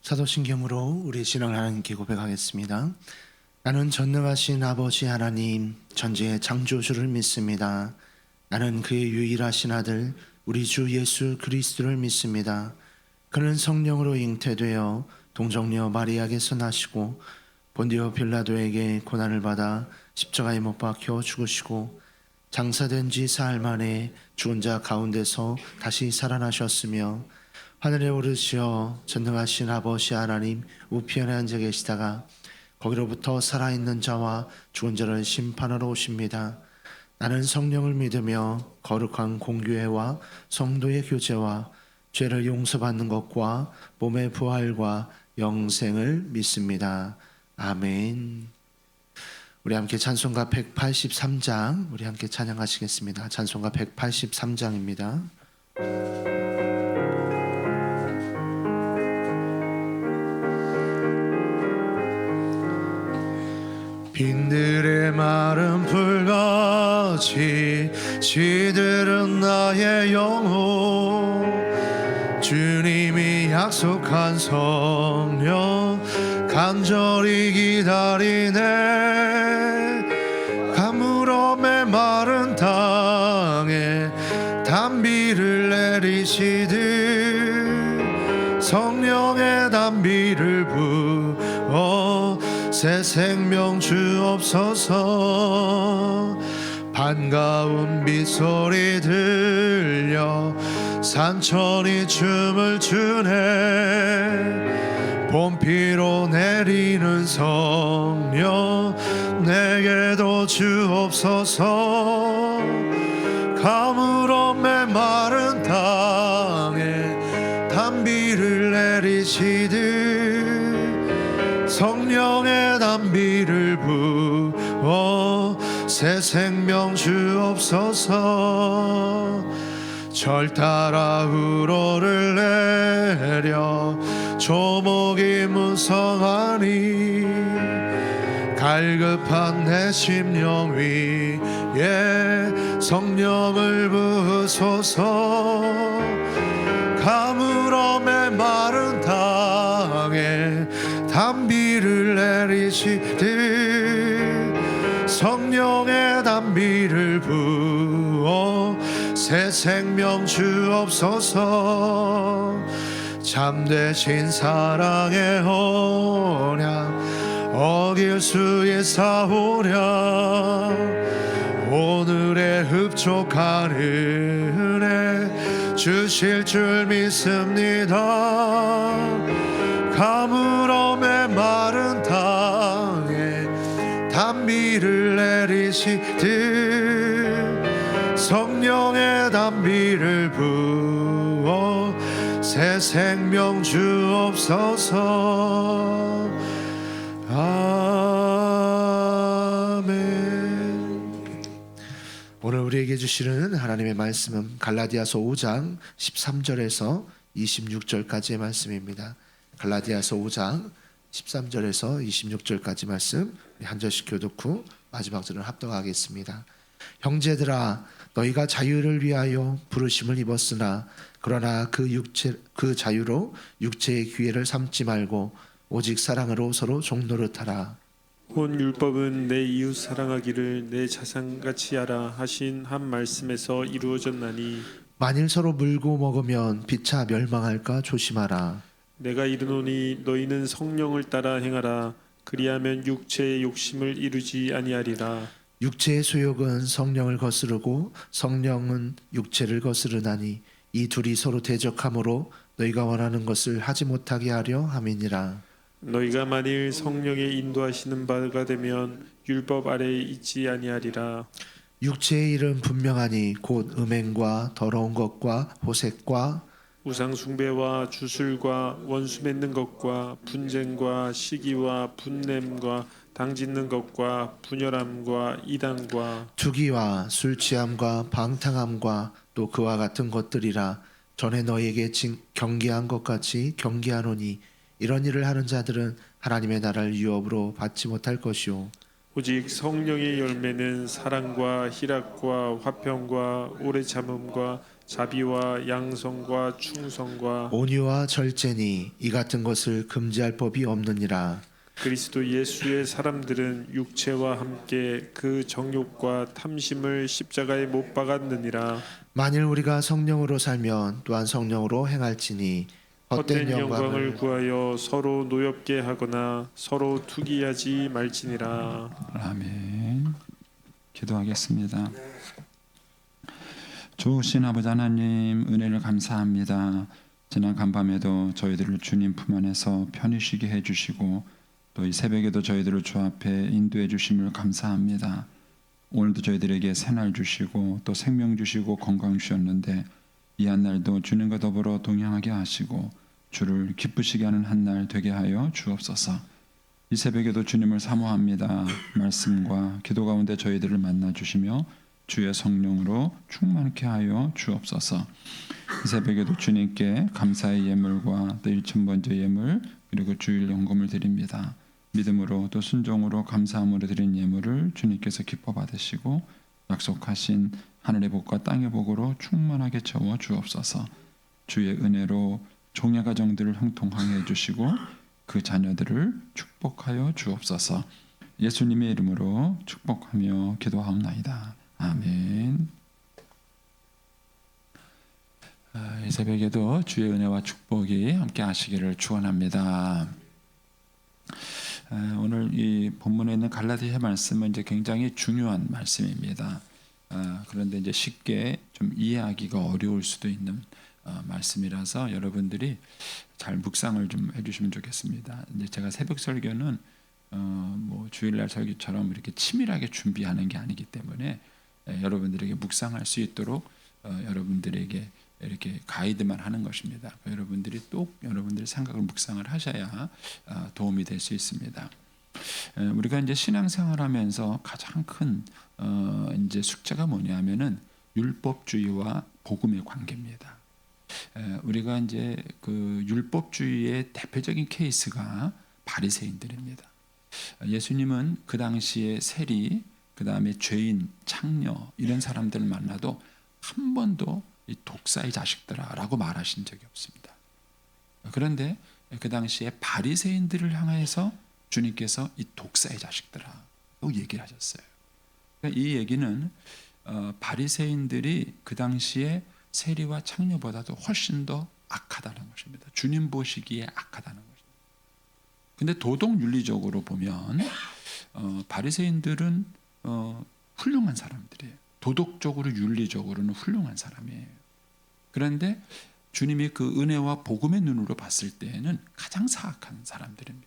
사도신경으로 우리 신앙을 하나님께 고백하겠습니다. 나는 전능하신 아버지 하나님 전지의 창조주를 믿습니다. 나는 그의 유일하신 아들 우리 주 예수 그리스도를 믿습니다. 그는 성령으로 잉태되어 동정녀 마리아에게서 나시고 본디오 빌라도에게 고난을 받아 십자가에 못 박혀 죽으시고 장사된 지 사흘 만에 죽은 자 가운데서 다시 살아나셨으며 하늘에 오르시어 전능하신 아버지 하나님 우편에 앉아 계시다가 거기로부터 살아있는 자와 죽은 자를 심판하러 오십니다. 나는 성령을 믿으며 거룩한 공교회와 성도의 교제와 죄를 용서받는 것과 몸의 부활과 영생을 믿습니다. 아멘. 우리 함께 찬송가 183장 우리 함께 찬양하시겠습니다. 찬송가 183장입니다. 빈들의 마른 풀같이 시들은 나의 영혼 주님이 약속한 성령 간절히 기다리네 가물음의 마른 땅에 단비를 내리시듯 성령의 단비를 부어 새 생명 주옵소서 반가운 빗소리 들려 산천이 춤을 추네 봄비로 내리는 성령 내게도 주옵소서 가물음의 마른 땅에 단비를 내리시듯 성령의 단비를 부어 새 생명 주옵소서 절 따라 우러를 내려 조목이 무성하니 갈급한 내 심령 위에 성령을 부으소서 가물음의 마른 땅에 단비를 내리시듯 성령의 단비를 부어 새 생명 주옵소서 참되신 사랑의 언약 어길 수 있사오랴 오늘의 흡족한 은혜 주실 줄 믿습니다 가물음의 마른 땅에 단비를 내리시듯 성령의 단비를 부어 새 생명 주옵소서 아멘. 오늘 우리에게 주시는 하나님의 말씀은 갈라디아서 5장 13절에서 26절까지의 말씀입니다. 갈라디아서 5장 13절에서 26절까지 말씀 한 절씩 교독 후 마지막 절은 합독하겠습니다. 형제들아 너희가 자유를 위하여 부르심을 입었으나 그러나 그 자유로 육체의 기회를 삼지 말고 오직 사랑으로 서로 종노릇하라. 온 율법은 내 이웃 사랑하기를 내 자상같이 하라 하신 한 말씀에서 이루어졌나니 만일 서로 물고 먹으면 피차 멸망할까 조심하라. 내가 이르노니 너희는 성령을 따라 행하라 그리하면 육체의 욕심을 이루지 아니하리라. 육체의 소욕은 성령을 거스르고 성령은 육체를 거스르나니 이 둘이 서로 대적하므로 너희가 원하는 것을 하지 못하게 하려 함이니라. 너희가 만일 성령의 인도하시는 바가 되면 율법 아래에 있지 아니하리라. 육체의 일은 분명하니 곧 음행과 더러운 것과 호색과 우상 숭배와 주술과 원수 맺는 것과 분쟁과 시기와 분냄과 당짓는 것과 분열함과 이단과 투기와 술 취함과 방탕함과 또 그와 같은 것들이라. 전에 너희에게 경계한 것 같이 경계하노니 이런 일을 하는 자들은 하나님의 나라를 유업으로 받지 못할 것이요 오직 성령의 열매는 사랑과 희락과 화평과 오래 참음과 자비와 양성과 충성과 온유와 절제니 이 같은 것을 금지할 법이 없느니라. 그리스도 예수의 사람들은 육체와 함께 그 정욕과 탐심을 십자가에 못 박았느니라. 만일 우리가 성령으로 살면 또한 성령으로 행할지니 헛된 영광을 구하여 서로 노엽게 하거나 서로 투기하지 말지니라. 아멘. 기도하겠습니다. 좋으신 아버지 하나님, 은혜를 감사합니다. 지난 간밤에도 저희들을 주님 품 안에서 편히 쉬게 해주시고 또 이 새벽에도 저희들을 주 앞에 인도해 주심을 감사합니다. 오늘도 저희들에게 새날 주시고 또 생명 주시고 건강 주셨는데 이 한 날도 주님과 더불어 동행하게 하시고 주를 기쁘시게 하는 한 날 되게 하여 주옵소서. 이 새벽에도 주님을 사모합니다. 말씀과 기도 가운데 저희들을 만나 주시며 주의 성령으로 충만케 하여 주옵소서. 이 새벽에도 주님께 감사의 예물과 또 일천번째 예물 그리고 주일 연금을 드립니다. 믿음으로 또 순종으로 감사함으로 드린 예물을 주님께서 기뻐 받으시고 약속하신 하늘의 복과 땅의 복으로 충만하게 채워 주옵소서. 주의 은혜로 종의 가정들을 형통하게 해주시고 그 자녀들을 축복하여 주옵소서. 예수님의 이름으로 축복하며 기도하옵나이다. 아멘. 이 새벽에도 주의 은혜와 축복이 함께 하시기를 축원합니다. 오늘 이 본문에 있는 갈라디아 말씀은 이제 굉장히 중요한 말씀입니다. 그런데 이제 쉽게 좀 이해하기가 어려울 수도 있는 말씀이라서 여러분들이 잘 묵상을 좀 해주시면 좋겠습니다. 이제 제가 새벽 설교는 뭐 주일날 설교처럼 이렇게 치밀하게 준비하는 게 아니기 때문에 여러분들에게 묵상할 수 있도록 여러분들에게 이렇게 가이드만 하는 것입니다. 여러분들이 또 여러분들의 생각을 묵상을 하셔야 도움이 될 수 있습니다. 우리가 이제 신앙생활하면서 가장 큰 이제 숙제가 뭐냐면은 율법주의와 복음의 관계입니다. 우리가 이제 그 율법주의의 대표적인 케이스가 바리새인들입니다. 예수님은 그 당시에 세리, 그 다음에 죄인, 창녀 이런 사람들을 만나도 한 번도 이 독사의 자식들아라고 말하신 적이 없습니다. 그런데 그 당시에 바리새인들을 향해서 주님께서 이 독사의 자식들아라고 얘기를 하셨어요. 이 얘기는 바리새인들이 그 당시에 세리와 창녀보다도 훨씬 더 악하다는 것입니다. 주님 보시기에 악하다는 것입니다. 근데 도덕 윤리적으로 보면 바리새인들은 훌륭한 사람들이에요. 도덕적으로 윤리적으로는 훌륭한 사람이에요. 그런데 주님이 그 은혜와 복음의 눈으로 봤을 때에는 가장 사악한 사람들입니다.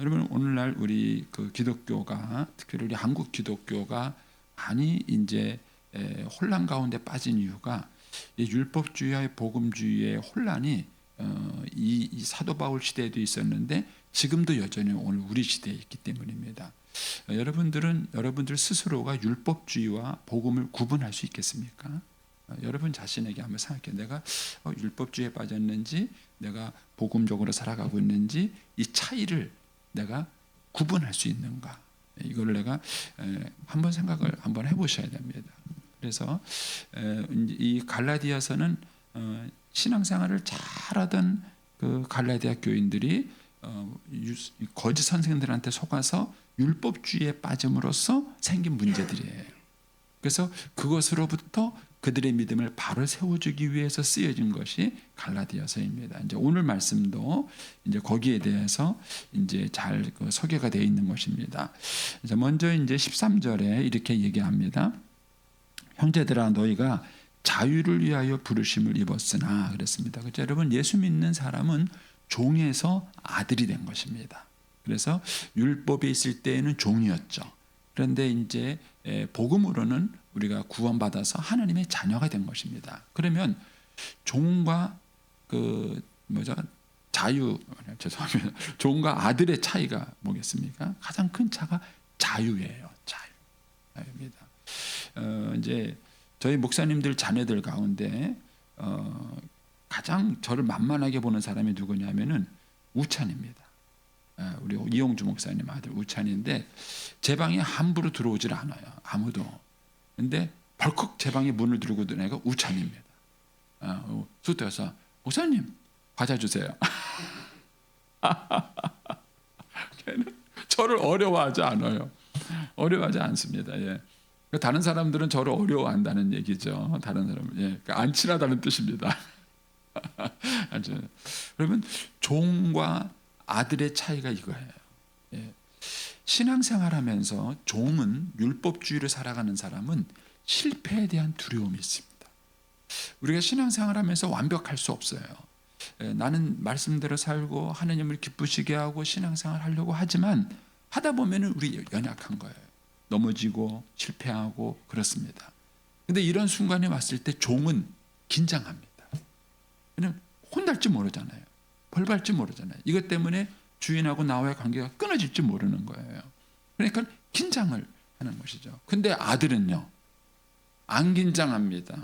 여러분 오늘날 우리 그 기독교가 특히 우리 한국 기독교가 많이 이제 혼란 가운데 빠진 이유가 이 율법주의와 복음주의의 혼란이 이 사도 바울 시대에도 있었는데 지금도 여전히 오늘 우리 시대에 있기 때문입니다. 여러분들 스스로가 율법주의와 복음을 구분할 수 있겠습니까? 여러분 자신에게 한번 생각해. 내가 율법주의에 빠졌는지 내가 복음적으로 살아가고 있는지 이 차이를 내가 구분할 수 있는가? 이걸 내가 한번 생각을 한번 해보셔야 됩니다. 그래서 이 갈라디아서는 신앙생활을 잘하던 그 갈라디아 교인들이 거짓 선생들한테 속아서 율법주의에 빠짐으로써 생긴 문제들이에요. 그래서 그것으로부터 그들의 믿음을 바로 세워주기 위해서 쓰여진 것이 갈라디아서입니다. 이제 오늘 말씀도 이제 거기에 대해서 이제 잘 소개가 되어 있는 것입니다. 먼저 이제 13절에 이렇게 얘기합니다. 형제들아 너희가 자유를 위하여 부르심을 입었으나 그랬습니다. 그렇죠? 여러분 예수 믿는 사람은 종에서 아들이 된 것입니다. 그래서 율법에 있을 때에는 종이었죠. 그런데 이제 복음으로는 우리가 구원받아서 하나님의 자녀가 된 것입니다. 그러면 종과 죄송합니다. 종과 아들의 차이가 뭐겠습니까? 가장 큰 차가 자유예요. 자유입니다. 이제 저희 목사님들 자녀들 가운데 가장 저를 만만하게 보는 사람이 누구냐면은 우찬입니다. 우리 이용주 목사님 아들 우찬인데 제 방에 함부로 들어오질 않아요. 아무도. 근데 벌컥 제 방에 문을 들고 들어오니까 우참입니다. 쑥대서 목사님 과자 주세요. 걔는 저를 어려워하지 않아요. 어려워하지 않습니다. 예. 다른 사람들은 저를 어려워한다는 얘기죠. 다른 사람은 그러니까 안 친하다는 뜻입니다. 여러분 종과 아들의 차이가 이거예요. 예. 신앙생활하면서 종은 율법주의를 살아가는 사람은 실패에 대한 두려움이 있습니다. 우리가 신앙생활하면서 완벽할 수 없어요. 나는 말씀대로 살고 하나님을 기쁘시게 하고 신앙생활 하려고 하지만 하다 보면은 우리 연약한 거예요. 넘어지고 실패하고 그렇습니다. 근데 이런 순간이 왔을 때 종은 긴장합니다. 왜냐면 혼날지 모르잖아요. 벌 받을지 모르잖아요. 이것 때문에 주인하고 나와의 관계가 끊어질지 모르는 거예요. 그러니까 긴장을 하는 것이죠. 근데 아들은요, 안 긴장합니다.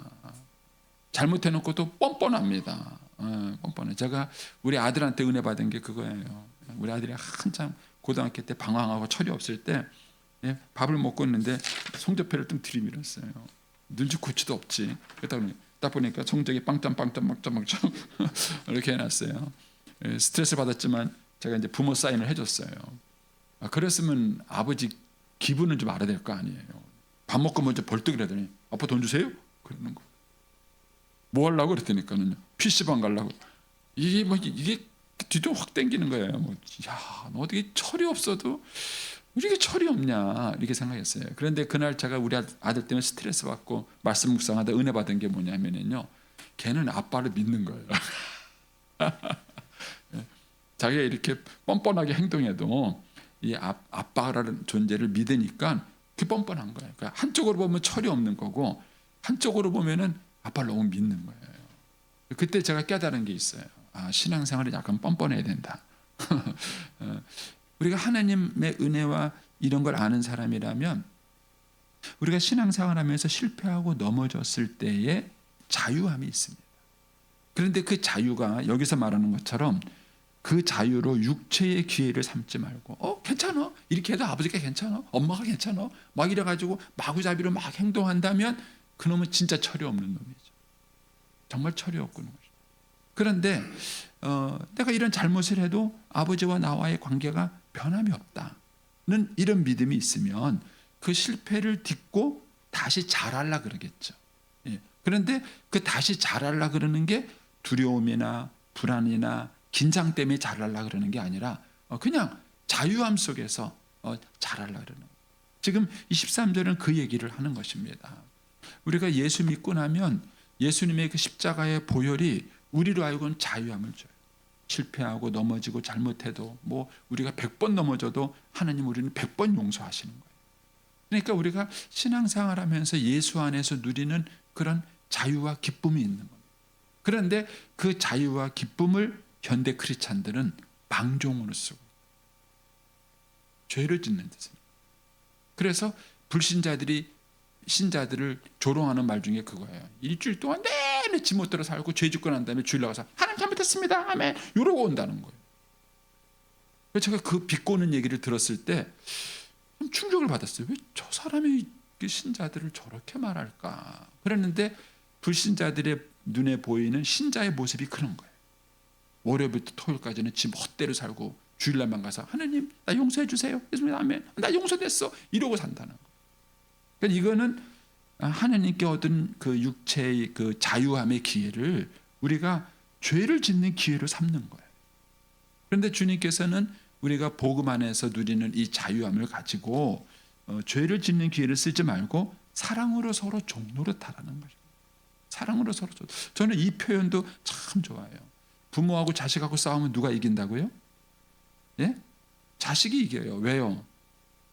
잘못해놓고 또 뻔뻔합니다. 뻔뻔해. 제가 우리 아들한테 은혜 받은 게 그거예요. 우리 아들이 한참 고등학교 때 방황하고 철이 없을 때 밥을 먹고 있는데 성적표를 좀 들이밀었어요. 눈치코치도 없지. 딱 보니까 성적이 빵점 이렇게 해놨어요. 스트레스 받았지만 제가 이제 부모 사인을 해줬어요. 그랬으면 아버지 기분은 좀 알아야 될 거 아니에요. 밥 먹고 먼저 벌떡이라더니 아빠 돈 주세요? 그러는 거. 뭐 하려고 그랬더니까는 PC방 가려고. 이게 뒤도 확 땡기는 거예요. 야, 너 어떻게 철이 없어도 이렇게 철이 없냐 이렇게 생각했어요. 그런데 그날 제가 우리 아들 때문에 스트레스 받고 말씀 묵상하다 은혜 받은 게 뭐냐면요, 걔는 아빠를 믿는 거예요. 자기가 이렇게 뻔뻔하게 행동해도 이 아빠라는 존재를 믿으니까 그 뻔뻔한 거예요. 그러니까 한쪽으로 보면 철이 없는 거고 한쪽으로 보면은 아빠를 너무 믿는 거예요. 그때 제가 깨달은 게 있어요. 신앙생활이 약간 뻔뻔해야 된다. 우리가 하나님의 은혜와 이런 걸 아는 사람이라면 우리가 신앙생활하면서 실패하고 넘어졌을 때의 자유함이 있습니다. 그런데 그 자유가 여기서 말하는 것처럼 그 자유로 육체의 기회를 삼지 말고 괜찮아, 이렇게 해도 아버지가 괜찮아, 엄마가 괜찮아 막 이래가지고 마구잡이로 막 행동한다면 그놈은 진짜 철이 없는 놈이죠. 정말 철이 없는 거죠. 그런데 내가 이런 잘못을 해도 아버지와 나와의 관계가 변함이 없다는 이런 믿음이 있으면 그 실패를 딛고 다시 잘하려 그러겠죠. 그런데 그 다시 잘하려 그러는 게 두려움이나 불안이나 긴장 때문에 잘하려 그러는 게 아니라 그냥 자유함 속에서 잘하려 그러는 거예요. 지금 23절은 그 얘기를 하는 것입니다. 우리가 예수 믿고 나면 예수님의 그 십자가의 보혈이 우리로 하여금 자유함을 줘요. 실패하고 넘어지고 잘못해도 우리가 100번 넘어져도 하나님 우리는 100번 용서하시는 거예요. 그러니까 우리가 신앙생활하면서 예수 안에서 누리는 그런 자유와 기쁨이 있는 겁니다. 그런데 그 자유와 기쁨을 현대 크리스찬들은 방종으로 쓰고 죄를 짓는 뜻입니다. 그래서 불신자들이 신자들을 조롱하는 말 중에 그거예요. 일주일 동안 내내 지못대로 살고 죄 짓고 난 다음에 주일 나가서 하나님 잘못했습니다 아멘 이러고 온다는 거예요. 그래서 제가 그 비꼬는 얘기를 들었을 때 좀 충격을 받았어요. 왜 저 사람이 신자들을 저렇게 말할까. 그랬는데 불신자들의 눈에 보이는 신자의 모습이 그런 거예요. 월요일부터 토요일까지는 지 멋대로 살고 주일날만 가서 하나님 나 용서해 주세요. 예수님 아멘. 나 용서됐어. 이러고 산다는 거예요. 그러니까 이거는 하나님께 얻은 그 육체의 그 자유함의 기회를 우리가 죄를 짓는 기회로 삼는 거예요. 그런데 주님께서는 우리가 복음 안에서 누리는 이 자유함을 가지고 죄를 짓는 기회를 쓰지 말고 사랑으로 서로 종노릇하라는 거죠. 사랑으로 서로. 저는 이 표현도 참 좋아해요. 부모하고 자식하고 싸우면 누가 이긴다고요? 예? 자식이 이겨요. 왜요?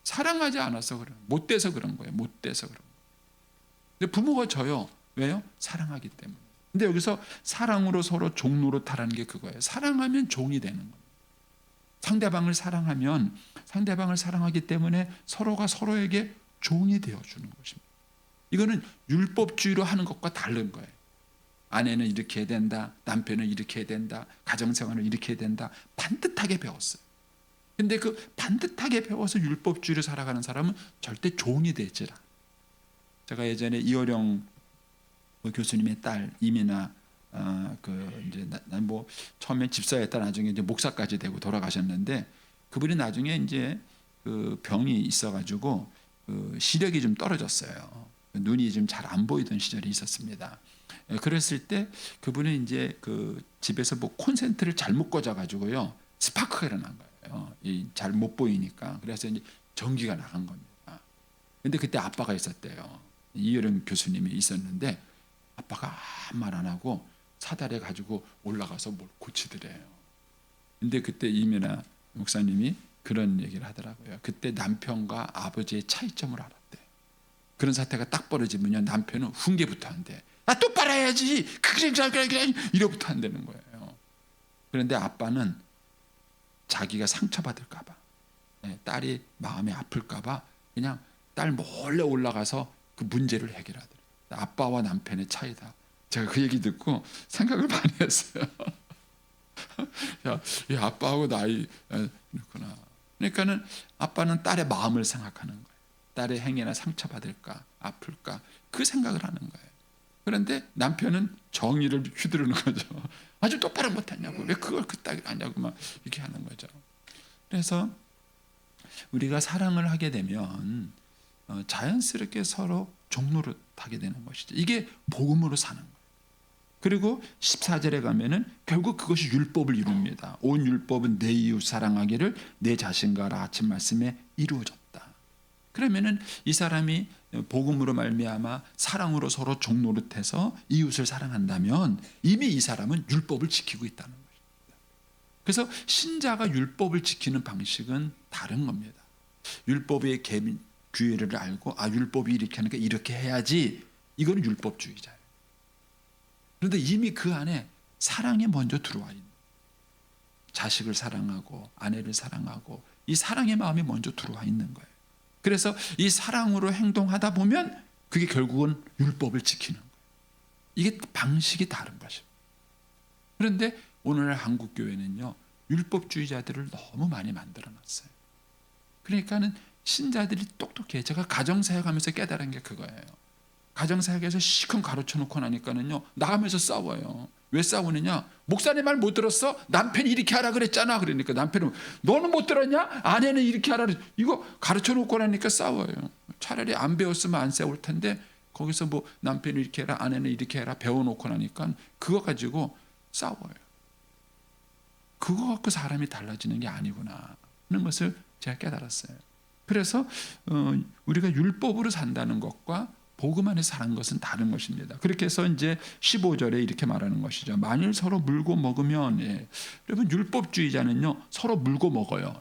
사랑하지 않아서 그래요. 못돼서 그런 거예요. 못돼서 그런 거예요. 근데 부모가 져요. 왜요? 사랑하기 때문에. 근데 여기서 사랑으로 서로 종노릇하라는 게 그거예요. 사랑하면 종이 되는 거예요. 상대방을 사랑하면 상대방을 사랑하기 때문에 서로가 서로에게 종이 되어주는 것입니다. 이거는 율법주의로 하는 것과 다른 거예요. 아내는 이렇게 해야 된다. 남편은 이렇게 해야 된다. 가정생활은 이렇게 해야 된다. 반듯하게 배웠어요. 근데 그 반듯하게 배워서 율법주의로 살아가는 사람은 절대 종이 되질 않아요. 제가 예전에 이호령 교수님의 딸 이민아 이제 뭐 처음에 집사였다 나중에 이제 목사까지 되고 돌아가셨는데 그분이 나중에 이제 그 병이 있어가지고 그 시력이 좀 떨어졌어요. 눈이 좀 잘 안 보이던 시절이 있었습니다. 그랬을 때 그분은 이제 그 집에서 뭐 콘센트를 잘못 꽂아가지고요 스파크가 일어난 거예요. 잘 못 보이니까. 그래서 이제 전기가 나간 겁니다. 근데 그때 아빠가 있었대요. 이효령 교수님이 있었는데 아빠가 아무 말 안 하고 사다리 가지고 올라가서 뭘 고치더래요. 근데 그때 이민아 목사님이 그런 얘기를 하더라고요. 그때 남편과 아버지의 차이점을 알았대. 그런 사태가 딱 벌어지면요 남편은 훈계부터 한대. 똑바로 해야지. 그래 이러부터 한다는 거예요. 그런데 아빠는 자기가 상처받을까 봐, 딸이 마음이 아플까 봐 그냥 딸 몰래 올라가서 그 문제를 해결하더래요. 아빠와 남편의 차이다. 제가 그 얘기 듣고 생각을 많이 했어요. 야, 이 아빠하고 나이 그렇구나. 그러니까는 아빠는 딸의 마음을 생각하는 거예요. 딸의 행위나 상처받을까, 아플까 그 생각을 하는 거예요. 그런데 남편은 정의를 휘두르는 거죠. 아주 똑바로 못했냐고, 왜 그걸 그따위로 하냐고 막 이렇게 하는 거죠. 그래서 우리가 사랑을 하게 되면 자연스럽게 서로 종노릇하게 되는 것이죠. 이게 복음으로 사는 거예요. 그리고 14절에 가면은 결국 그것이 율법을 이룹니다. 온 율법은 내 이웃 사랑하기를 내 자신과 하라 아침 말씀에 이루어졌다. 그러면은 이 사람이 복음으로 말미암아 사랑으로 서로 종노릇해서 이웃을 사랑한다면 이미 이 사람은 율법을 지키고 있다는 것입니다. 그래서 신자가 율법을 지키는 방식은 다른 겁니다. 율법의 규례를 알고 율법이 이렇게 하니까 이렇게 해야지, 이거는 율법주의자예요. 그런데 이미 그 안에 사랑이 먼저 들어와 있는, 자식을 사랑하고 아내를 사랑하고 이 사랑의 마음이 먼저 들어와 있는 거예요. 그래서 이 사랑으로 행동하다 보면 그게 결국은 율법을 지키는 거예요. 이게 방식이 다른 것입니다. 그런데 오늘날 한국 교회는요 율법주의자들을 너무 많이 만들어놨어요. 그러니까는 신자들이 똑똑해요. 제가 가정사역하면서 깨달은 게 그거예요. 가정사역에서 시큰 가르쳐놓고 나니까는요 나가면서 싸워요. 왜 싸우느냐? 목사님 말 못 들었어? 남편이 이렇게 하라 그랬잖아. 그러니까 남편은 너는 못 들었냐? 아내는 이렇게 하라. 이거 가르쳐놓고 나니까 싸워요. 차라리 안 배웠으면 안 싸울 텐데 거기서 뭐 남편이 이렇게 해라, 아내는 이렇게 해라 배워놓고 나니까 그거 가지고 싸워요. 그거 갖고 사람이 달라지는 게 아니구나 하는 것을 제가 깨달았어요. 그래서 우리가 율법으로 산다는 것과 복음 안에 사는 것은 다른 것입니다. 그렇게 해서 이제 15절에 이렇게 말하는 것이죠. 만일 서로 물고 먹으면, 여러분 율법주의자는요 서로 물고 먹어요.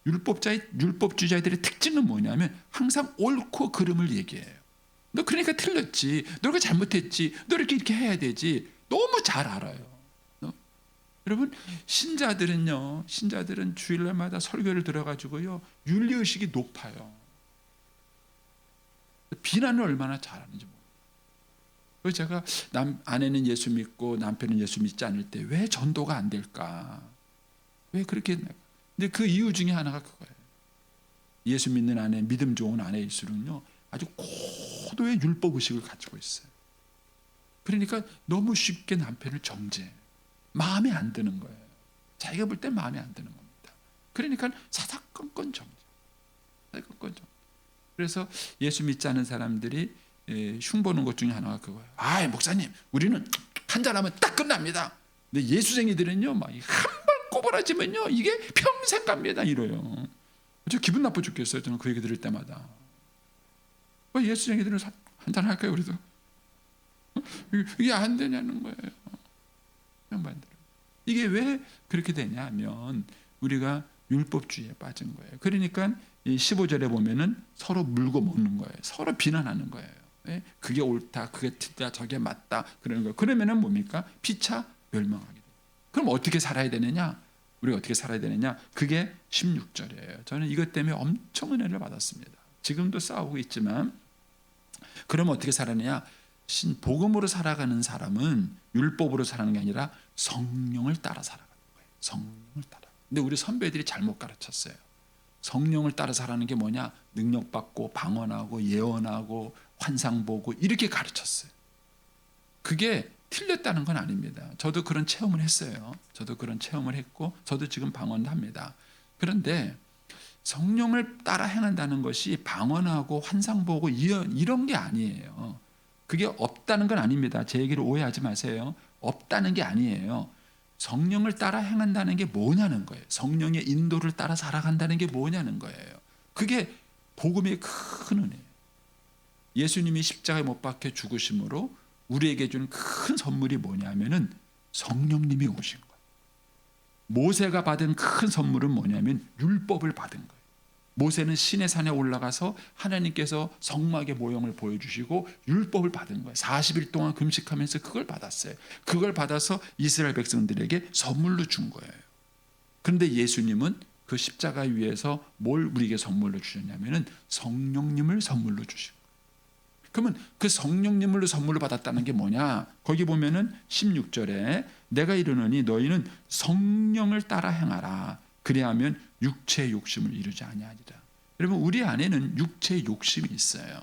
율법주의자들의 특징은 뭐냐면 항상 옳고 그름을 얘기해요. 너 그러니까 틀렸지, 너 그렇게 잘못했지, 너 이렇게 해야 되지. 너무 잘 알아요. 여러분 신자들은 주일날마다 설교를 들어가지고요 윤리의식이 높아요. 비난을 얼마나 잘하는지 모르겠어요. 그래서 제가 아내는 예수 믿고 남편은 예수 믿지 않을 때 왜 전도가 안 될까? 왜 그렇게? 근데 그 이유 중에 하나가 그거예요. 예수 믿는 아내, 믿음 좋은 아내일수록요 아주 고도의 율법 의식을 가지고 있어요. 그러니까 너무 쉽게 남편을 정죄해요. 마음에 안 드는 거예요. 자기가 볼 때 마음에 안 드는 겁니다. 그러니까 사사건건 정죄. 사사건건 정죄. 그래서 예수 믿지 않은 사람들이 흉보는 것 중에 하나가 그거예요. 목사님, 우리는 한잔하면 딱 끝납니다. 근데 예수쟁이들은요, 막 한 번 꼬부라지면요, 이게 평생 갑니다. 이래요. 저 기분 나빠 죽겠어요. 저는 그 얘기 들을 때마다. 예수쟁이들은 한잔 할까요, 우리도? 이게 안 되냐는 거예요. 이게 왜 그렇게 되냐면 우리가 율법주의에 빠진 거예요. 그러니까 15절에 보면은 서로 물고 먹는 거예요. 서로 비난하는 거예요. 그게 옳다, 그게 틀리다, 저게 맞다 그러는 거예요. 그러면은 뭡니까? 피차 멸망하게 돼요. 그럼 어떻게 살아야 되느냐? 우리가 어떻게 살아야 되느냐? 그게 16절이에요. 저는 이것 때문에 엄청 은혜를 받았습니다. 지금도 싸우고 있지만 그럼 어떻게 살아느냐? 복음으로 살아가는 사람은 율법으로 살아가는 게 아니라 성령을 따라 살아가는 거예요. 성령을 따라. 근데 우리 선배들이 잘못 가르쳤어요. 성령을 따라 살아가는 게 뭐냐? 능력받고 방언하고 예언하고 환상 보고 이렇게 가르쳤어요. 그게 틀렸다는 건 아닙니다. 저도 그런 체험을 했어요. 저도 그런 체험을 했고 저도 지금 방언도 합니다. 그런데 성령을 따라 행한다는 것이 방언하고 환상 보고 이런 게 아니에요. 그게 없다는 건 아닙니다. 제 얘기를 오해하지 마세요. 없다는 게 아니에요. 성령을 따라 행한다는 게 뭐냐는 거예요. 성령의 인도를 따라 살아간다는 게 뭐냐는 거예요. 그게 복음의 큰 은혜예요. 예수님이 십자가에 못 박혀 죽으심으로 우리에게 준 큰 선물이 뭐냐면은 성령님이 오신 거예요. 모세가 받은 큰 선물은 뭐냐면 율법을 받은 거예요. 모세는 시내 산에 올라가서 하나님께서 성막의 모형을 보여주시고 율법을 받은 거예요. 40일 동안 금식하면서 그걸 받았어요. 그걸 받아서 이스라엘 백성들에게 선물로 준 거예요. 그런데 예수님은 그 십자가 위에서 뭘 우리에게 선물로 주셨냐면은 성령님을 선물로 주신 거예요. 그러면 그 성령님을 선물로 받았다는 게 뭐냐? 거기 보면은 16절에 내가 이르노니 너희는 성령을 따라 행하라. 그리하면 육체의 욕심을 이루지 아니하리라. 여러분 우리 안에는 육체의 욕심이 있어요.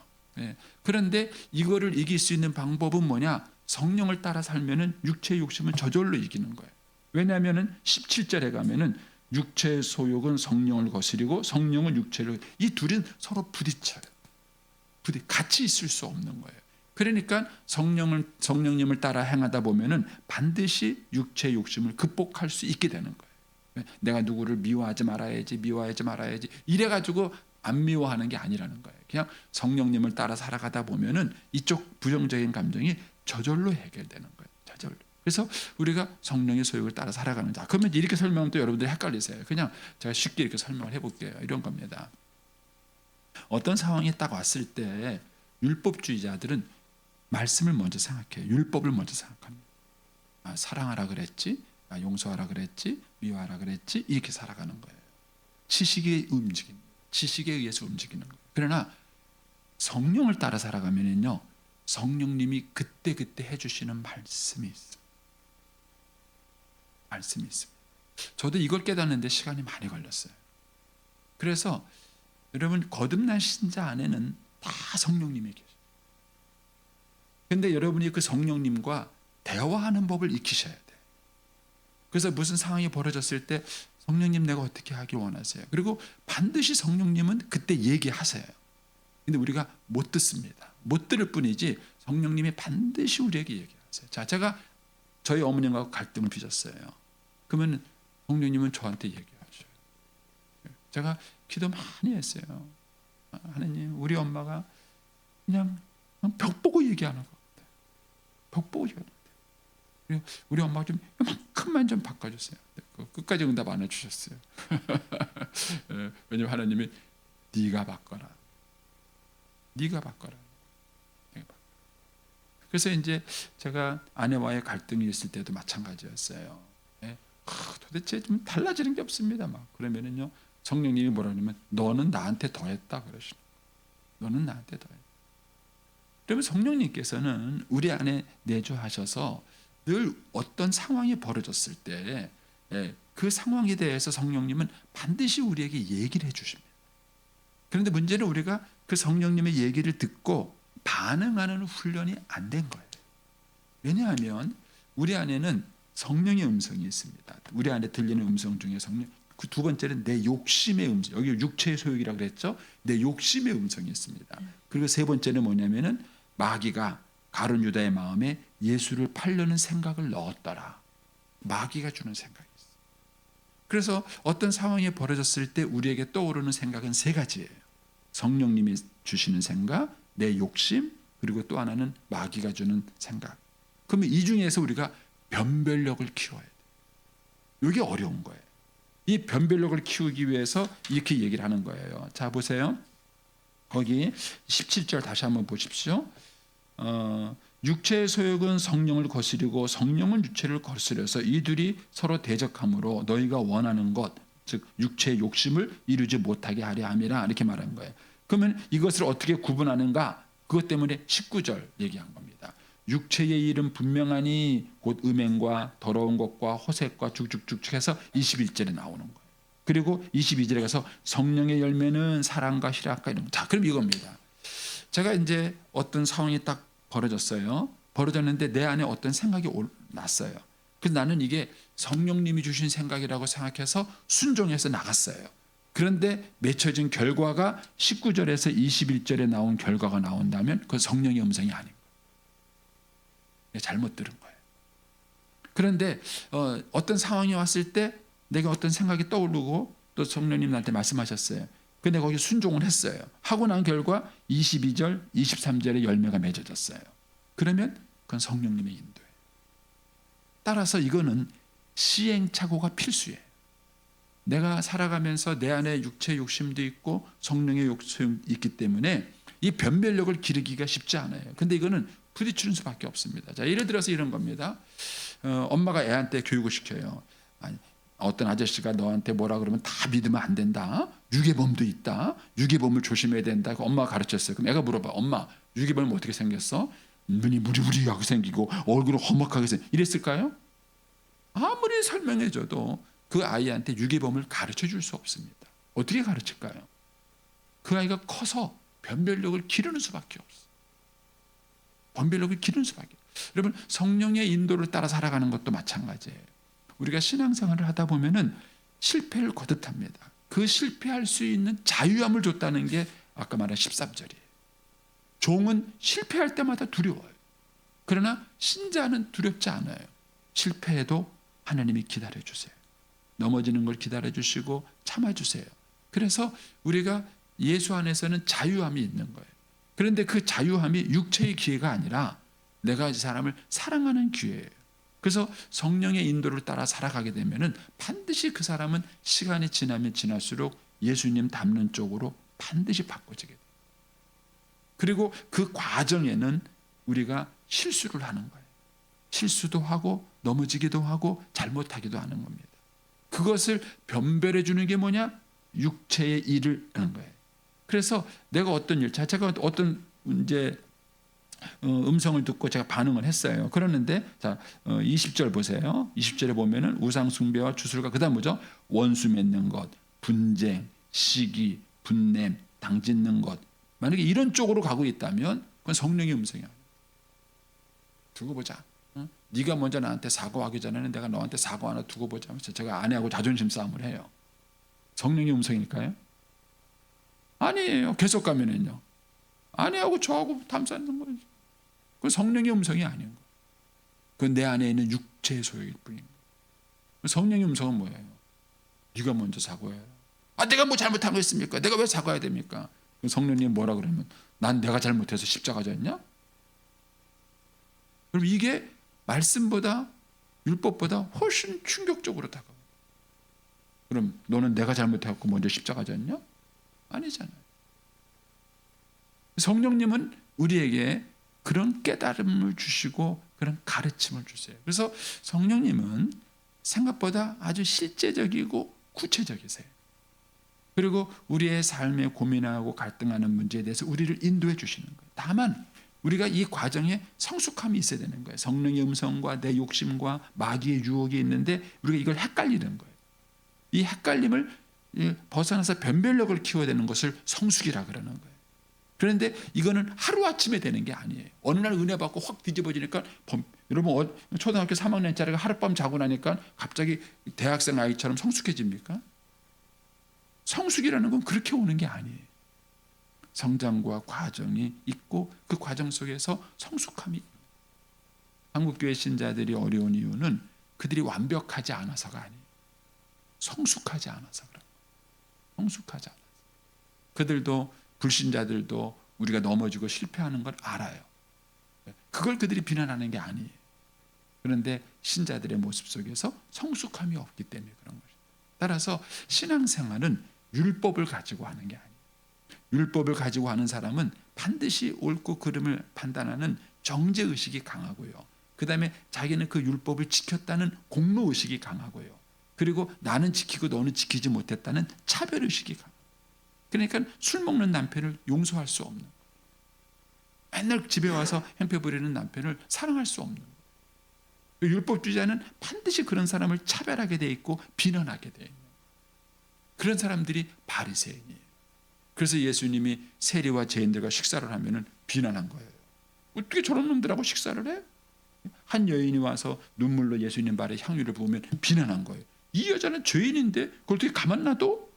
그런데 이거를 이길 수 있는 방법은 뭐냐? 성령을 따라 살면은 육체의 욕심은 저절로 이기는 거예요. 왜냐하면은 17절에 가면은 육체의 소욕은 성령을 거스리고 성령은 육체를, 이 둘은 서로 부딪혀요. 같이 있을 수 없는 거예요. 그러니까 성령님을 따라 행하다 보면은 반드시 육체의 욕심을 극복할 수 있게 되는 거예요. 내가 누구를 미워하지 말아야지 이래가지고 안 미워하는 게 아니라는 거예요. 그냥 성령님을 따라 살아가다 보면은 이쪽 부정적인 감정이 저절로 해결되는 거예요. 저절로. 그래서 우리가 성령의 소욕을 따라 살아가는 자. 그러면 이렇게 설명하면 또 여러분들이 헷갈리세요. 그냥 제가 쉽게 이렇게 설명을 해볼게요. 이런 겁니다. 어떤 상황이 딱 왔을 때 율법주의자들은 말씀을 먼저 생각해요. 율법을 먼저 생각합니다. 사랑하라 그랬지, 용서하라 그랬지, 미워하라 그랬지, 이렇게 살아가는 거예요. 지식에 의해서 움직이는 거예요. 그러나 성령을 따라 살아가면요, 성령님이 그때그때 해주시는 말씀이 있어요. 말씀이 있습니다. 저도 이걸 깨닫는데 시간이 많이 걸렸어요. 그래서 여러분 거듭난 신자 안에는 다 성령님이 계셔요. 그런데 여러분이 그 성령님과 대화하는 법을 익히셔야 돼요. 그래서 무슨 상황이 벌어졌을 때 성령님 내가 어떻게 하길 원하세요? 그리고 반드시 성령님은 그때 얘기하세요. 근데 우리가 못 듣습니다. 못 들을 뿐이지 성령님이 반드시 우리에게 얘기하세요. 자, 제가 저희 어머님하고 갈등을 빚었어요. 그러면 성령님은 저한테 얘기하셔요. 제가 기도 많이 했어요. 하나님, 우리 엄마가 그냥 벽 보고 얘기하는 것 같아요. 벽 보고 얘기하는 것 같아요. 우리 엄마가 좀 이만큼만 좀 바꿔주세요. 끝까지 응답 안 해주셨어요. 왜냐하면 하나님이 네가 바꿔라. 네가 바꿔라. 그래서 이제 제가 아내와의 갈등이 있을 때도 마찬가지였어요. 도대체 좀 달라지는 게 없습니다. 막 그러면은요, 성령님이 뭐라 하냐면 너는 나한테 더했다 그러시는 거예요. 너는 나한테 더했다. 그러면 성령님께서는 우리 안에 내주하셔서 늘 어떤 상황이 벌어졌을 때 그 상황에 대해서 성령님은 반드시 우리에게 얘기를 해주십니다. 그런데 문제는 우리가 그 성령님의 얘기를 듣고 반응하는 훈련이 안 된 거예요. 왜냐하면 우리 안에는 성령의 음성이 있습니다. 우리 안에 들리는 음성 중에 성령, 그 두 번째는 내 욕심의 음성, 여기 육체의 소욕이라고 그랬죠. 내 욕심의 음성이 있습니다. 그리고 세 번째는 뭐냐면은 마귀가 가룟 유다의 마음에 예수를 팔려는 생각을 넣었더라. 마귀가 주는 생각이 있어요. 그래서 어떤 상황이 벌어졌을 때 우리에게 떠오르는 생각은 세 가지예요. 성령님이 주시는 생각, 내 욕심, 그리고 또 하나는 마귀가 주는 생각. 그러면 이 중에서 우리가 변별력을 키워야 돼요. 이게 어려운 거예요. 이 변별력을 키우기 위해서 이렇게 얘기를 하는 거예요. 자, 보세요. 거기 17절 다시 한번 보십시오. 육체의 소욕은 성령을 거스리고 성령은 육체를 거스려서 이들이 서로 대적함으로 너희가 원하는 것, 즉 육체의 욕심을 이루지 못하게 하려 함이라, 이렇게 말한 거예요. 그러면 이것을 어떻게 구분하는가? 그것 때문에 19절 얘기한 겁니다. 육체의 일은 분명하니 곧 음행과 더러운 것과 호색과 쭉쭉쭉 해서 21절에 나오는 거예요. 그리고 22절에 가서 성령의 열매는 사랑과 희락과 이런 거. 자, 그럼 이겁니다. 제가 이제 어떤 상황이 딱 벌어졌어요. 벌어졌는데 내 안에 어떤 생각이 났어요. 그래서 나는 이게 성령님이 주신 생각이라고 생각해서 순종해서 나갔어요. 그런데 맺혀진 결과가 19절에서 21절에 나온 결과가 나온다면 그건 성령의 음성이 아닌 거예요. 내가 잘못 들은 거예요. 그런데 어떤 상황이 왔을 때 내가 어떤 생각이 떠오르고 또 성령님 나한테 말씀하셨어요. 근데 거기 순종을 했어요. 하고 난 결과 22절, 23절에 열매가 맺어졌어요. 그러면 그건 성령님의 인도예요. 따라서 이거는 시행착오가 필수예요. 내가 살아가면서 내 안에 육체의 욕심도 있고 성령의 욕심이 있기 때문에 이 변별력을 기르기가 쉽지 않아요. 근데 이거는 부딪히는 수밖에 없습니다. 자, 예를 들어서 이런 겁니다. 엄마가 애한테 교육을 시켜요. 아니, 어떤 아저씨가 너한테 뭐라 그러면 다 믿으면 안 된다. 유괴범도 있다. 유괴범을 조심해야 된다. 엄마가 가르쳤어요. 그럼 애가 물어봐. 엄마, 유괴범은 어떻게 생겼어? 눈이 무리무리하게 생기고 얼굴은 험악하게 생기고 이랬을까요? 아무리 설명해줘도 그 아이한테 유괴범을 가르쳐 줄 수 없습니다. 어떻게 가르칠까요? 그 아이가 커서 변별력을 기르는 수밖에 없어요. 변별력을 기르는 수밖에 없어요. 여러분, 성령의 인도를 따라 살아가는 것도 마찬가지예요. 우리가 신앙생활을 하다 보면은 실패를 거듭합니다. 그 실패할 수 있는 자유함을 줬다는 게 아까 말한 13절이에요. 종은 실패할 때마다 두려워요. 그러나 신자는 두렵지 않아요. 실패해도 하나님이 기다려주세요. 넘어지는 걸 기다려주시고 참아주세요. 그래서 우리가 예수 안에서는 자유함이 있는 거예요. 그런데 그 자유함이 육체의 기회가 아니라 내가 이 사람을 사랑하는 기회예요. 그래서 성령의 인도를 따라 살아가게 되면은 반드시 그 사람은 시간이 지나면 지날수록 예수님 닮는 쪽으로 반드시 바꿔지게 돼요. 그리고 그 과정에는 우리가 실수를 하는 거예요. 실수도 하고 넘어지기도 하고 잘못하기도 하는 겁니다. 그것을 변별해 주는 게 뭐냐? 육체의 일을 하는 거예요. 그래서 내가 어떤 일, 제가 어떤 이제 음성을 듣고 제가 반응을 했어요. 그러는데 자 20절 보세요. 20절에 보면은 우상 숭배와 주술과 그다음 뭐죠? 원수 맺는 것, 분쟁, 시기, 분냄, 당짓는 것. 만약에 이런 쪽으로 가고 있다면 그건 성령의 음성이야. 두고 보자. 네가 먼저 나한테 사과하기 전에는 내가 너한테 사과 하나 두고 보자 하면서 제가 아내하고 자존심 싸움을 해요. 성령의 음성일까요? 아니에요. 계속 가면은요. 아내하고 저하고 담쌓는 거죠. 그건 성령의 음성이 아닌 거예요. 그건 내 안에 있는 육체의 소욕일 뿐인 거예요. 성령의 음성은 뭐예요? 네가 먼저 사과해. 내가 뭐 잘못한 거 있습니까? 내가 왜 사과해야 됩니까? 성령님 뭐라 그러면 난 내가 잘못해서 십자가 졌냐? 그럼 이게 말씀보다 율법보다 훨씬 충격적으로 다가와요. 그럼 너는 내가 잘못해갖고 먼저 십자가 졌냐? 아니잖아요. 성령님은 우리에게 그런 깨달음을 주시고 그런 가르침을 주세요. 그래서 성령님은 생각보다 아주 실제적이고 구체적이세요. 그리고 우리의 삶에 고민하고 갈등하는 문제에 대해서 우리를 인도해 주시는 거예요. 다만 우리가 이 과정에 성숙함이 있어야 되는 거예요. 성령의 음성과 내 욕심과 마귀의 유혹이 있는데 우리가 이걸 헷갈리는 거예요. 이 헷갈림을 벗어나서 변별력을 키워야 되는 것을 성숙이라 그러는 거예요. 그런데 이거는 하루아침에 되는 게 아니에요. 어느 날 은혜 받고 확 뒤집어지니까 여러분 초등학교 3학년짜리가 하룻밤 자고 나니까 갑자기 대학생 아이처럼 성숙해집니까? 성숙이라는 건 그렇게 오는 게 아니에요. 성장과 과정이 있고 그 과정 속에서 성숙함이 있는 거예요. 한국교회 신자들이 어려운 이유는 그들이 완벽하지 않아서가 아니에요. 성숙하지 않아서 그래요. 성숙하지 않아서. 그들도 불신자들도 우리가 넘어지고 실패하는 걸 알아요. 그걸 그들이 비난하는 게 아니에요. 그런데 신자들의 모습 속에서 성숙함이 없기 때문에 그런 것이죠. 따라서 신앙생활은 율법을 가지고 하는 게 아니에요. 율법을 가지고 하는 사람은 반드시 옳고 그름을 판단하는 정죄의식이 강하고요. 그 다음에 자기는 그 율법을 지켰다는 공로의식이 강하고요. 그리고 나는 지키고 너는 지키지 못했다는 차별의식이 강해요. 그러니까 술 먹는 남편을 용서할 수 없는 거예요. 맨날 집에 와서 행패 부리는 남편을 사랑할 수 없는 거예요. 율법주의자는 반드시 그런 사람을 차별하게 돼 있고 비난하게 돼 있는 거예요. 그런 사람들이 바리새인이에요. 그래서 예수님이 세리와 죄인들과 식사를 하면은 비난한 거예요. 어떻게 저런 놈들하고 식사를 해? 한 여인이 와서 눈물로 예수님 발에 향유를 부으면 비난한 거예요. 이 여자는 죄인인데 그걸 어떻게 가만 놔둬?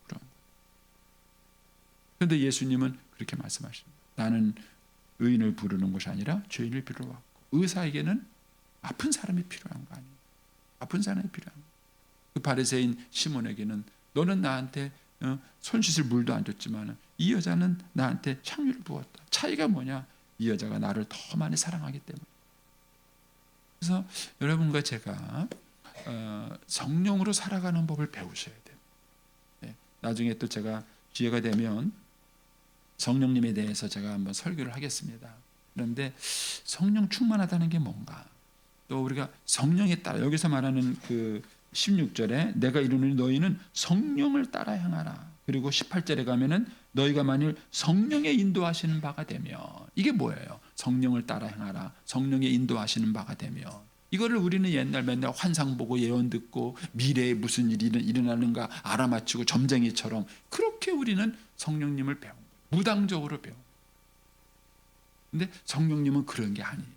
그런데 예수님은 그렇게 말씀하십니다. 나는 의인을 부르는 것이 아니라 죄인을 부르러 왔고, 의사에게는 아픈 사람이 필요한 거 아니에요. 아픈 사람이 필요한 거. 그 바리새인 시몬에게는 너는 나한테 손 씻을 물도 안 줬지만 이 여자는 나한테 향유를 부었다. 차이가 뭐냐? 이 여자가 나를 더 많이 사랑하기 때문에. 그래서 여러분과 제가 성령으로 살아가는 법을 배우셔야 돼요. 네, 나중에 또 제가 기회가 되면 성령님에 대해서 제가 한번 설교를 하겠습니다. 그런데 성령 충만하다는 게 뭔가, 또 우리가 성령에 따라, 여기서 말하는 그 16절에 내가 이르노니 너희는 성령을 따라 행하라. 그리고 18절에 가면은 너희가 만일 성령의 인도하시는 바가 되면, 이게 뭐예요? 성령을 따라 행하라. 성령의 인도하시는 바가 되면, 이거를 우리는 맨날 환상 보고 예언 듣고 미래에 무슨 일이 일어나는가 알아맞히고 점쟁이처럼 그렇게 우리는 성령님을 배운 거예요. 무당적으로 배운 거예요. 근데 성령님은 그런 게 아니에요.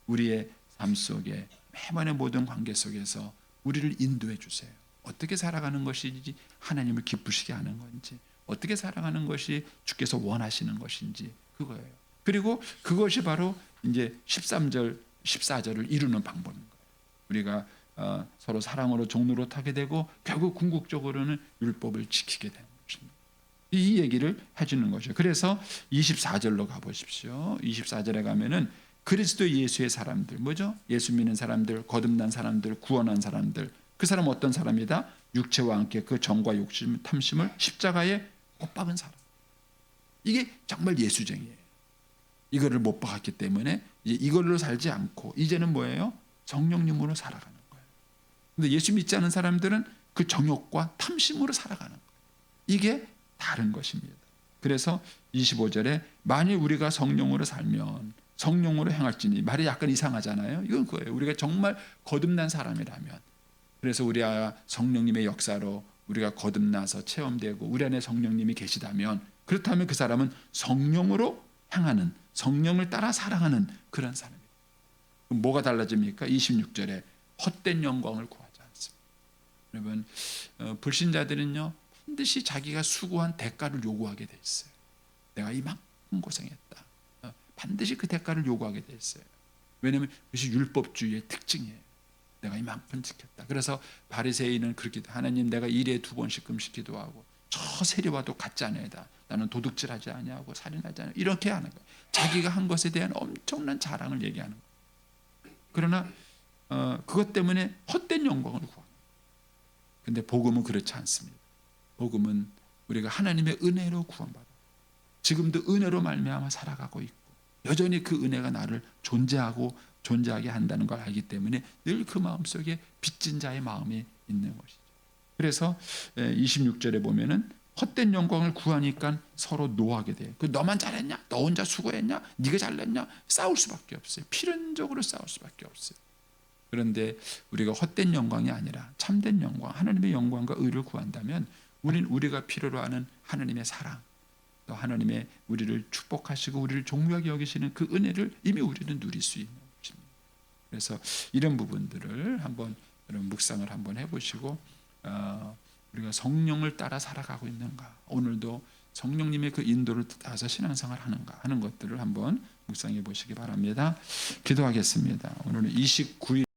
우리의 삶 속에 매번의 모든 관계 속에서 우리를 인도해 주세요. 어떻게 살아가는 것인지, 하나님을 기쁘시게 하는 건지, 어떻게 살아가는 것이 주께서 원하시는 것인지, 그거예요. 그리고 그것이 바로 이제 13절, 14절을 이루는 방법인 거예요. 우리가 서로 사랑으로 종로로 타게 되고 결국 궁극적으로는 율법을 지키게 되는 것입니다. 이 얘기를 해주는 거죠. 그래서 24절로 가보십시오. 24절에 가면은 그리스도 예수의 사람들, 뭐죠? 예수 믿는 사람들, 거듭난 사람들, 구원한 사람들. 그 사람은 어떤 사람이다? 육체와 함께 그 정과 욕심, 탐심을 십자가에 못 박은 사람. 이게 정말 예수쟁이에요. 이거를 못 박았기 때문에 이걸로 살지 않고 이제는 뭐예요? 성령님으로 살아가는 거예요. 근데 예수 믿지 않은 사람들은 그 정욕과 탐심으로 살아가는 거예요. 이게 다른 것입니다. 그래서 25절에 만일 우리가 성령으로 살면 성령으로 행할지니, 말이 약간 이상하잖아요. 이건 그거예요. 우리가 정말 거듭난 사람이라면, 그래서 우리 성령님의 역사로 우리가 거듭나서 체험되고 우리 안에 성령님이 계시다면, 그렇다면 그 사람은 성령으로 행하는, 성령을 따라 살아가는 그런 사람이에요. 그럼 뭐가 달라집니까? 26절에 헛된 영광을 구하지 않습니다. 여러분, 불신자들은요 반드시 자기가 수고한 대가를 요구하게 돼 있어요. 내가 이만큼 고생했다. 반드시 그 대가를 요구하게 돼 있어요. 왜냐하면 그것이 율법주의의 특징이에요. 내가 이만큼 지켰다. 그래서 바리새인은 그렇게, 하나님 내가 일에 2번씩 금식 기도하고 저 세리와도 같지 않아다. 나는 도둑질하지 아니하고 살인하지 않아. 이렇게 하는 거예요. 자기가 한 것에 대한 엄청난 자랑을 얘기하는 거예요. 그러나 그것 때문에 헛된 영광을 구합니다. 그런데 복음은 그렇지 않습니다. 복음은 우리가 하나님의 은혜로 구원받아 지금도 은혜로 말미암아 살아가고 있고, 여전히 그 은혜가 나를 존재하게 한다는 걸 알기 때문에 늘 그 마음속에 빚진 자의 마음이 있는 것이죠. 그래서 26절에 보면은 헛된 영광을 구하니까 서로 노하게 돼요. 그 너만 잘했냐? 너 혼자 수고했냐? 네가 잘냈냐? 싸울 수밖에 없어요. 필연적으로 싸울 수밖에 없어요. 그런데 우리가 헛된 영광이 아니라 참된 영광, 하나님의 영광과 의를 구한다면 우리가 필요로 하는 하나님의 사랑, 또 하나님의 우리를 축복하시고 우리를 존귀하게 여기시는 그 은혜를 이미 우리는 누릴 수 있는 것입니다. 그래서 이런 부분들을 한번 여러분 묵상을 한번 해보시고, 우리가 성령을 따라 살아가고 있는가, 오늘도 성령님의 그 인도를 따라서 신앙생활을 하는가 하는 것들을 한번 묵상해 보시기 바랍니다. 기도하겠습니다. 오늘은 29일